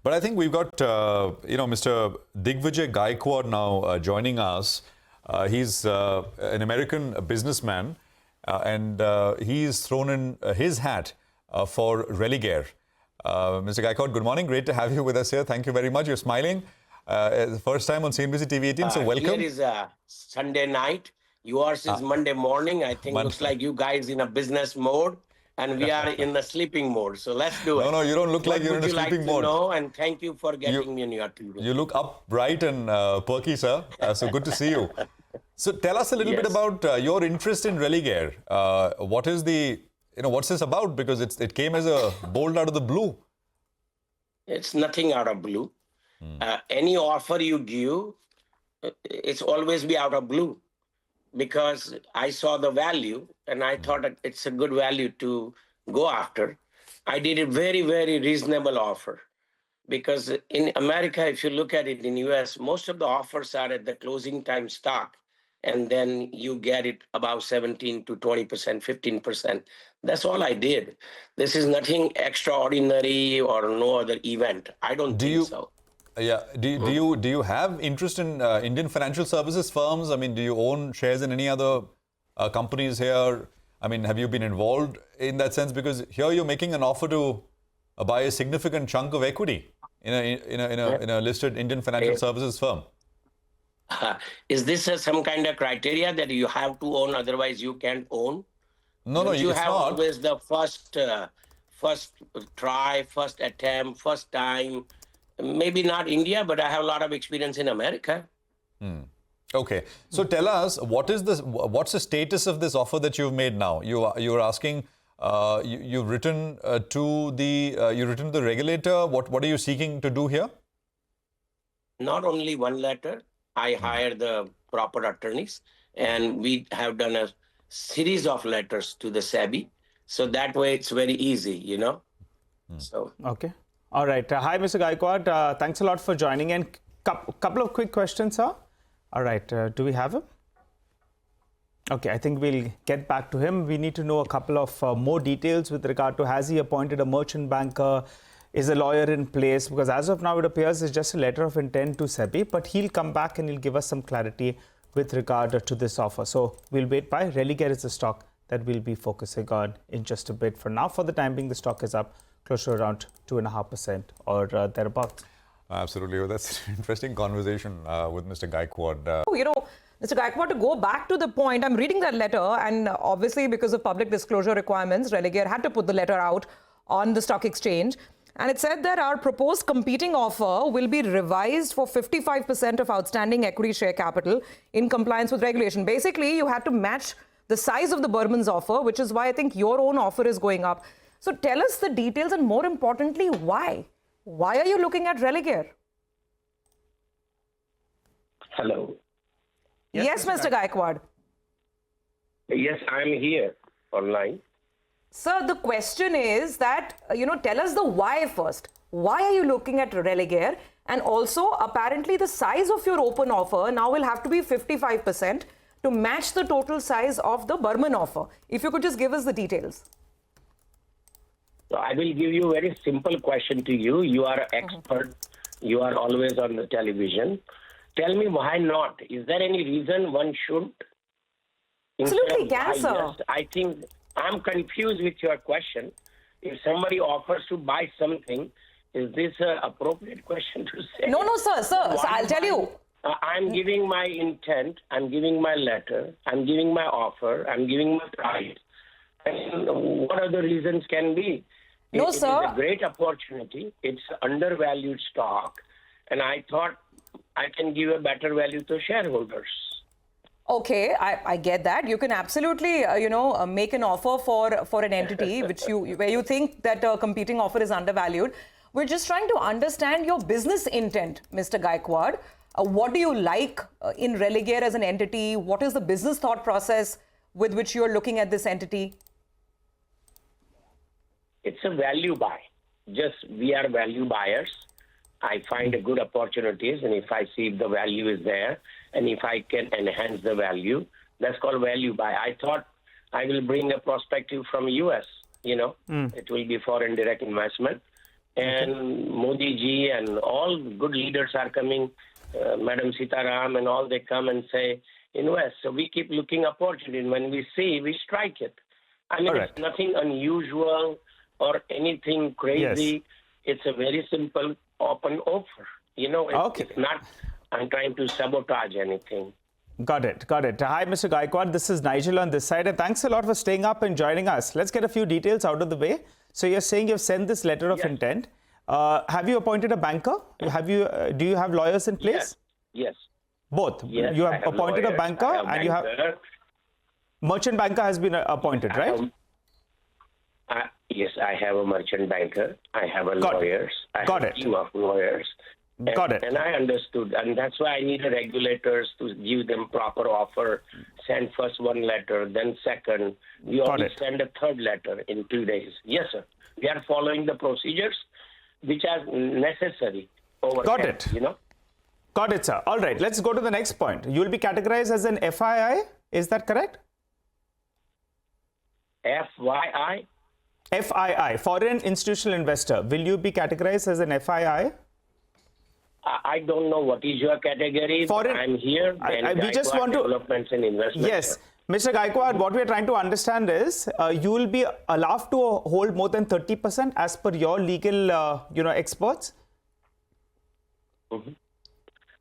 But I think we've got, Mr. Digvijay Gaekwad now joining us. He's an American businessman and he's thrown in his hat for Religare. Mr. Gaekwad, good morning. Great to have you with us here. Thank you very much. You're smiling. The first time on CNBC-TV18, so welcome. Here is a Sunday night. Yours is Monday morning. I think looks like you guys in a business mode. And we are in the sleeping mode. So let's do it. No, you don't look like you're in a sleeping mode. No, and thank you for getting me in your TV. You look up, bright and perky, sir. So good to see you. So tell us a little bit about your interest in Religare. What is the, what's this about? Because it came as a bolt out of the blue. It's nothing out of blue. Any offer you give, it's always be out of blue. Because I saw the value and I thought that it's a good value to go after. I did a very, very reasonable offer. Because in America, if you look at it in US, most of the offers are at the closing time stock. And then you get it about 17 to 20%, 15%. That's all I did. This is nothing extraordinary or no other event. I don't think so. Yeah. Do you have interest in Indian financial services firms? I mean, do you own shares in any other companies here? I mean, have you been involved in that sense? Because here you're making an offer to buy a significant chunk of equity in a listed Indian financial services firm. Is this some kind of criteria that you have to own, otherwise you can't own? No, you it's have not. Always the first try, first attempt, first time. Maybe not India, but I have a lot of experience in America. Okay. So tell us, what's the status of this offer that you've made now? You're asking, you've written to the regulator. What are you seeking to do here? Not only one letter. I hired the proper attorneys, and we have done a series of letters to the SEBI. So that way it's very easy, So okay. All right. Hi, Mr. Gaekwad. Thanks a lot for joining in. Couple of quick questions, sir. All right. Do we have him? Okay. I think we'll get back to him. We need to know a couple of more details with regard to, has he appointed a merchant banker? Is a lawyer in place? Because as of now, it appears it's just a letter of intent to SEBI, but he'll come back and he'll give us some clarity with regard to this offer. So we'll wait by. Religare is the stock that we'll be focusing on in just a bit. For now, for the time being, the stock is up close to around 2.5% or thereabouts. Absolutely. Well, that's an interesting conversation with Mr. Gaekwad. Mr. Gaekwad, to go back to the point, I'm reading that letter, and obviously because of public disclosure requirements, Religare had to put the letter out on the stock exchange. And it said that our proposed competing offer will be revised for 55% of outstanding equity share capital in compliance with regulation. Basically, you had to match the size of the Burman's offer, which is why I think your own offer is going up. So tell us the details, and more importantly, why? Why are you looking at Religare? Hello. Yes, Mr. Gaekwad. Yes, I'm here online. Sir, the question is that, tell us the why first. Why are you looking at Religare? And also, apparently, the size of your open offer now will have to be 55% to match the total size of the Burman offer. If you could just give us the details. So I will give you a very simple question to you. You are an expert. You are always on the television. Tell me why not? Is there any reason one should? Absolutely can, sir. Yes, I think I'm confused with your question. If somebody offers to buy something, is this an appropriate question to say? No, sir. So I'll tell you. I'm giving my intent. I'm giving my letter. I'm giving my offer. I'm giving my price. And what other reasons can be? No, sir. It's a great opportunity. It's undervalued stock. And I thought I can give a better value to shareholders. Okay, I get that. You can absolutely, make an offer for an entity where you think that a competing offer is undervalued. We're just trying to understand your business intent, Mr. Gaekwad. What do you like in Religare as an entity? What is the business thought process with which you're looking at this entity? It's a value buy. We are value buyers. I find a good opportunities, and if I see the value is there, and if I can enhance the value, that's called value buy. I thought I will bring a perspective from US, It will be foreign direct investment. and Modi ji and all good leaders are coming, Madam Sitaram and all, they come and say, invest. So we keep looking opportunity, and when we see, we strike it. I mean, it's nothing unusual or anything crazy. It's a very simple open offer. It's not, I'm trying to sabotage anything. Got it. Hi, Mr. Gaekwad. This is Nigel on this side. And thanks a lot for staying up and joining us. Let's get a few details out of the way. So you're saying you've sent this letter of intent. Have you appointed a banker? Do you have lawyers in place? Yes. Both. Yes, you have appointed a banker and you have merchant banker has been appointed, right? Yes, I have a merchant banker. I have a lawyers. I have a team of lawyers. And I understood. And that's why I needed regulators to give them proper offer. Send first one letter, then second. We always send a third letter in 2 days. Yes, sir. We are following the procedures which are necessary. Got it. Got it, sir. All right. Let's go to the next point. You will be categorized as an FII. Is that correct? FYI? FII, Foreign Institutional Investor. Will you be categorized as an FII? I don't know what is your category. I'm here. We just want to developments and investments. Yes, Mr. Gaekwad, what we're trying to understand is you will be allowed to hold more than 30% as per your legal, experts.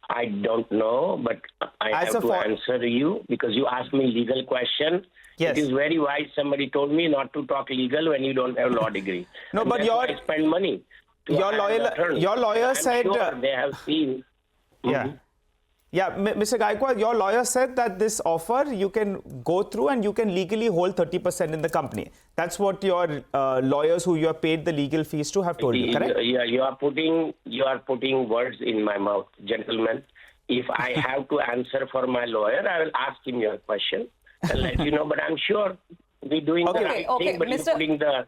I don't know, but I have to answer you because you asked me legal question. Yes. It is very wise. Somebody told me not to talk legal when you don't have law degree. No, but I spend money. Your lawyer said sure they have seen. Mr. Gaekwad, your lawyer said that this offer you can go through and you can legally hold 30% in the company. That's what your lawyers who you have paid the legal fees to have told you, correct? Yeah, you are putting words in my mouth, gentlemen. If I have to answer for my lawyer, I will ask him your question and let you know. But I'm sure we're doing the right thing, but you're putting the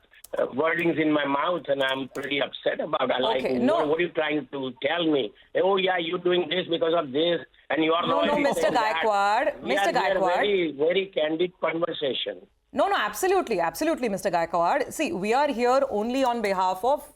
wordings in my mouth, and I'm pretty upset about it. What are you trying to tell me? Oh, yeah, you're doing this because of this, and you are No, Mr. Gaekwad. Mr. Gaekwad. Very, very candid conversation. No, absolutely, Mr. Gaekwad. See, we are here only on behalf of,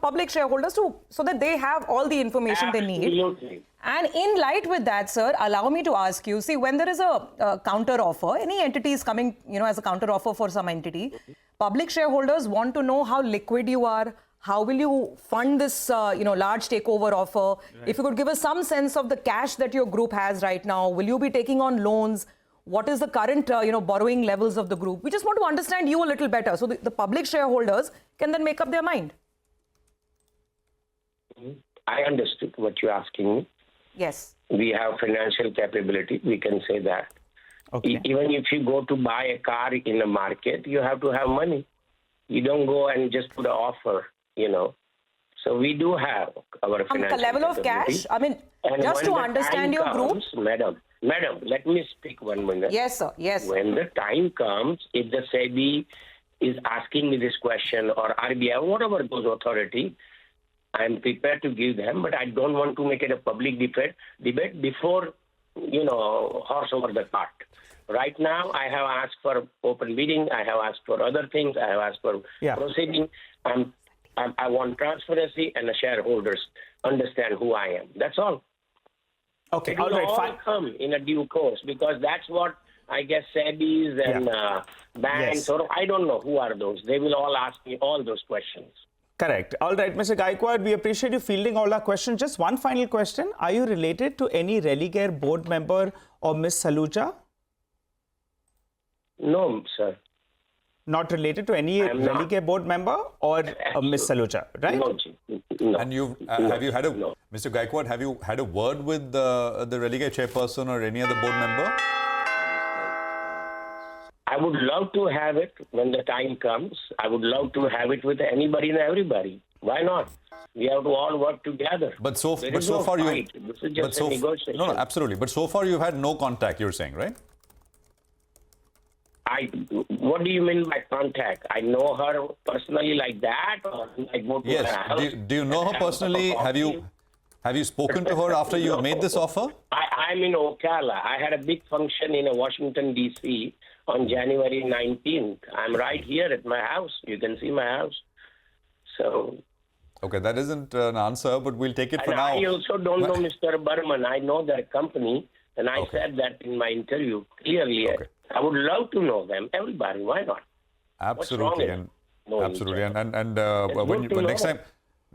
public shareholders so that they have all the information they need. Absolutely. And in light with that, sir, allow me to ask you, see, when there is a counter offer, any entity is coming, as a counter offer for some entity, public shareholders want to know how liquid you are, how will you fund this, large takeover offer? Right. If you could give us some sense of the cash that your group has right now, will you be taking on loans? What is the current, borrowing levels of the group? We just want to understand you a little better so the public shareholders can then make up their mind. I understood what you're asking me. Yes. We have financial capability. We can say that. Okay. Even if you go to buy a car in the market, you have to have money. You don't go and just put an offer, So we do have our financial level of cash? I mean, and just to understand your group. Madam, let me speak 1 minute. Yes, sir. Yes. When the time comes, if the SEBI is asking me this question or RBI, whatever those authority, I'm prepared to give them, but I don't want to make it a public debate before, horse over the cart. Right now, I have asked for open bidding. I have asked for other things. I have asked for proceeding. I want transparency and the shareholders understand who I am. That's all. Okay, it will all come in a due course because that's what I guess SEBIs and banks or I don't know who are those. They will all ask me all those questions. Correct. All right, Mr. Gaekwad, we appreciate you fielding all our questions. Just one final question. Are you related to any Religare board member or Ms. Saluja? No, sir. Not related to any Religare board member or Ms. Saluja, right? No. And have you had Mr. Gaekwad, have you had a word with the Religare chairperson or any other board member? I would love to have it when the time comes. I would love to have it with anybody and everybody. Why not? We have to all work together. But so far, this is just a negotiation. No, absolutely. But so far, you've had no contact. You're saying, right? What do you mean by contact? I know her personally like that, or I go to her house. Do you know her personally? Have you spoken to her after you made this offer? I'm in Ocala. I had a big function in Washington, D.C. on January 19th. I'm right here at my house. You can see my house. So. Okay, that isn't an answer, but we'll take it for And now. I also don't know Mr. Burman. I know their company, and I said that in my interview clearly. Okay. I would love to know them. Everybody, why not? Absolutely, What's wrong with absolutely, knowing each and good to next know. time,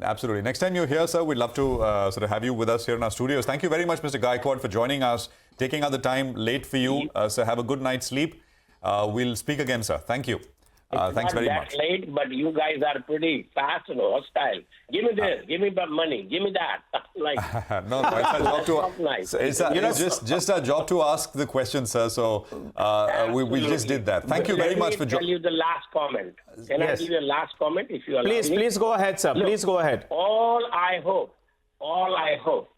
absolutely, next time you're here, sir, we'd love to sort of have you with us here in our studios. Thank you very much, Mr. Gaekwad, for joining us, taking out the time late for you. So have a good night's sleep. We'll speak again, sir. Thank you. Thanks very much. It's not that late, but you guys are pretty fast and hostile. Give me this, give me the money, give me that. Like, No, it's our job to. nice. It's just our job to ask the questions, sir. So we just did that. Thank you very much for Let me tell you the last comment. Can I give you a last comment if you allow me? Please go ahead, sir. Please go ahead. All I hope,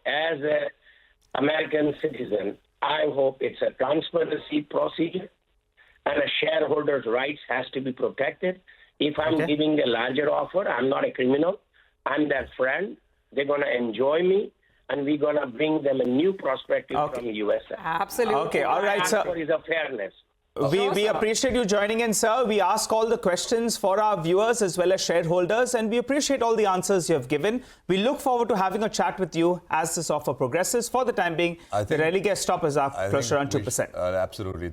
as an American citizen, I hope it's a transparency procedure and a shareholder's rights has to be protected. If I'm giving a larger offer, I'm not a criminal. I'm their friend. They're going to enjoy me, and we're going to bring them a new perspective from USA. Absolutely. Okay, all right, sir. There is a fairness. We appreciate you joining in, sir. We ask all the questions for our viewers as well as shareholders, and we appreciate all the answers you have given. We look forward to having a chat with you as this offer progresses. For the time being, the Religare stop is up closer on 2%. Absolutely.